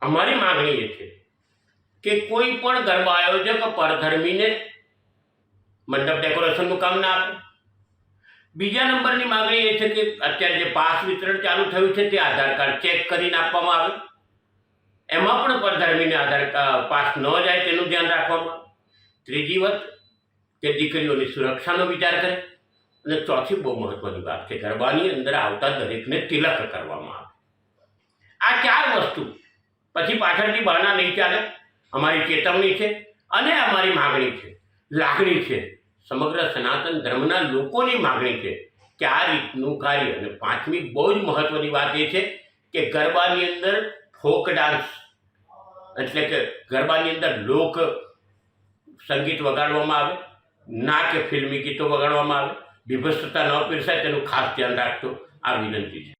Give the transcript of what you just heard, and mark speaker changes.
Speaker 1: અમારી માગણી એ છે કે કોઈ પણ ગરબા આયોજક પરધર્મીને મંડપ ડેકોરેશનનું કામ ના આપે. બીજા નંબરની માગણી એ છે કે અત્યારે જે પાસ વિતરણ ચાલુ થયું છે તે આધાર કાર્ડ ચેક કરીને આપવામાં આવે. એમાં પણ પરધર્મીને આધાર પાસ ન જાય તેનું ધ્યાન રાખવામાં આવે. ત્રીજી વાત કે દીકરીઓની સુરક્ષાનો વિચાર કરે. અને ચોથી બહુ મહત્વની વાત કે ગરબાની અંદર આવતા દરેકને તિલક કરવામાં આવે. આ ચાર વસ્તુ પછી પાછળથી બહાના નહીં ચાલે. અમારી ચેતવણી છે અને અમારી માગણી છે, લાગણી છે, સમગ્ર સનાતન ધર્મના લોકોની માગણી છે કે આ રીતનું કાર્ય. અને પાંચમી બહુ જ મહત્વની વાત એ છે કે ગરબાની અંદર ફોક ડાન્સ એટલે કે ગરબાની અંદર લોક સંગીત વગાડવામાં આવે, ના કે ફિલ્મી ગીતો વગાડવામાં આવે. વિભત્સતા ન પીરસાય તેનું ખાસ ધ્યાન રાખતો આ વિનંતી છે.